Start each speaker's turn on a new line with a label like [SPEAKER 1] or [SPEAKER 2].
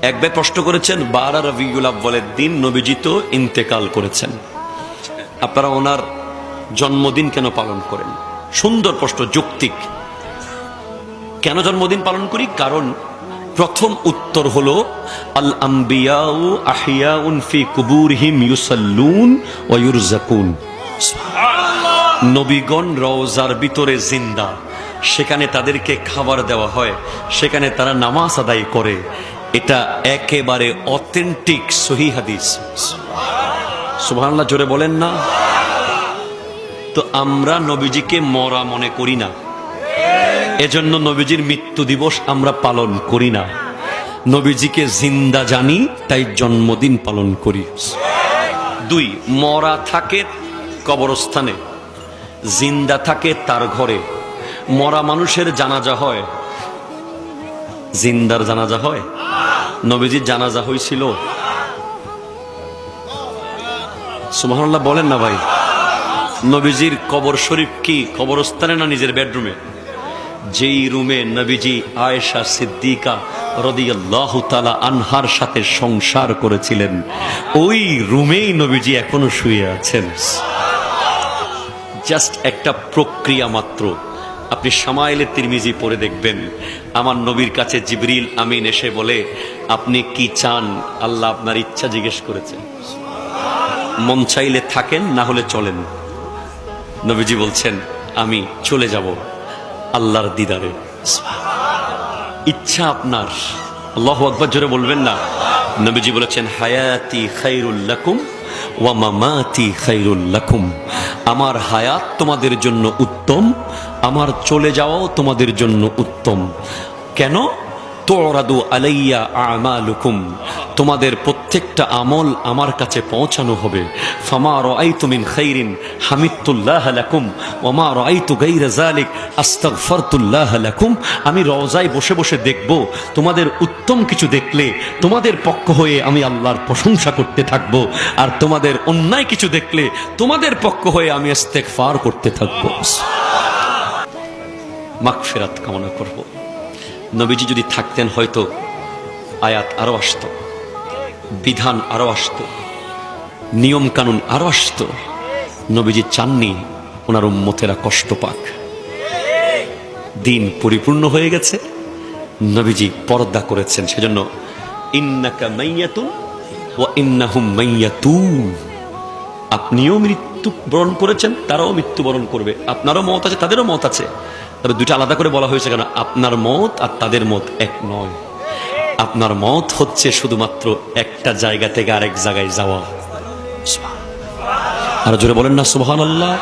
[SPEAKER 1] এক ভাই প্রশ্ন করেছেন 12 রবিউল আউয়ালের দিন নবীজি তো ইন্তেকাল করেছেন, আপনারা ওনার জন্মদিন কেন পালন করেন? সুন্দর প্রশ্ন, যৌক্তিক। কেন জন্মদিন পালন করি? কারণ প্রথম উত্তর হলো আল আম্বিয়াউ আহিয়াউন ফি কুবুরহিম ইউসাল্লুন ওয়া ইউরযাকুন। নবীগণ রওজার ভিতরে জিন্দা, সেখানে তাদেরকে খাবার দেওয়া হয়, সেখানে তারা নামাজ আদায় করে। এটা একেবারে অথেন্টিক সহিহ হাদিস। সুবহানাল্লাহ, জোরে বলেন না। তো আমরা নবীজিকে মরা মনে করি না, এজন্য নবীজির মৃত্যু দিবস আমরা পালন করি না। নবীজিকে জিন্দা জানি, তাই জন্মদিন পালন করি। 2, মরা থাকে কবরস্থানে, জিন্দা থাকে তার ঘরে। মরা মানুষের জানাজা হয়, জিন্দার জানাজা হয়? নবীজির জানাজা হয়েছিল? সুবহানাল্লাহ বলেন না ভাই। নবীজির কবর শরীফ কি কবরস্থানে না নিজের বেডরুমে? যেই রুমে নবীজি আয়েশা সিদ্দিকা রাদিয়াল্লাহু তাআলা আনহার সাথে সংসার করেছিলেন, ওই রুমেই নবীজি এখনো শুয়ে আছেন। জাস্ট একটা প্রক্রিয়া মাত্র। আপনি শামাইলে তিরমিজি পড়ে দেখবেন, আমার নবীর কাছে জিবরিল আমিন এসে বলে, আপনি কি চান? আল্লাহ আপনার ইচ্ছা জিজ্ঞেস করেছেন, মন চাইলে থাকেন, না হলে চলেন। নবীজি বলছেন, আমি চলে যাব আল্লাহর দিদারে। ইচ্ছা আপনার। আল্লাহু আকবার, জোরে বলবেন না। নবীজি বলেছেন, হায়াতি খায়রুল লাকুম ওয়া মামাতি খায়রুল লাকুম। আমার হায়াত তোমাদের জন্য উত্তম, আমার চলে যাওয়াও তোমাদের জন্য উত্তম। কেন? তুরাদু আলাইয়া আমালুকুম, তোমাদের প্রত্যেকটা আমল আমার কাছে পৌঁছানো হবে। ফামা রাআইতু মিন খাইরিন হামিদতুল্লাহ লাকুম ওয়া মা রাআইতু গায়রা যালিক আস্তাগফারতুল্লাহ লাকুম। আমি রওজায় বসে বসে দেখব, তোমাদের উত্তম কিছু দেখলে তোমাদের পক্ষ হয়ে আমি আল্লাহর প্রশংসা করতে থাকব, আর তোমাদের অন্যায় কিছু দেখলে তোমাদের পক্ষ হয়ে আমি ইস্তেগফার করতে থাকব। মাগফিরাত কামনা করব। নবীজি যদি থাকতেন হয়তো আয়াত আরো আসতো, বিধান আরো আসতো, নিয়ম কানুন আরো আসতো। নবীজি চাননি ওনার উম্মতেরা কষ্ট পাক। দিন পরিপূর্ণ হয়ে গেছে, নবীজি পর্দা করেছেন। সেজন্য ইন্নাকা মাইয়াতুন ওয়া ইন্নাহুম মাইয়াতুন, আপনিও মৃত্যু বরণ করেছেন, তারাও মৃত্যুবরণ করবে। আপনারও মত আছে, তাদেরও মত আছে। তবে দুটো আলাদা করে বলা হয়েছে কেন? আপনার মত আর তাদের মত এক নয়। আপনার মত হচ্ছে শুধুমাত্র একটা জায়গা থেকে আরেক জায়গায় যাওয়া। আর জোরে বলেন না সুবহানাল্লাহ।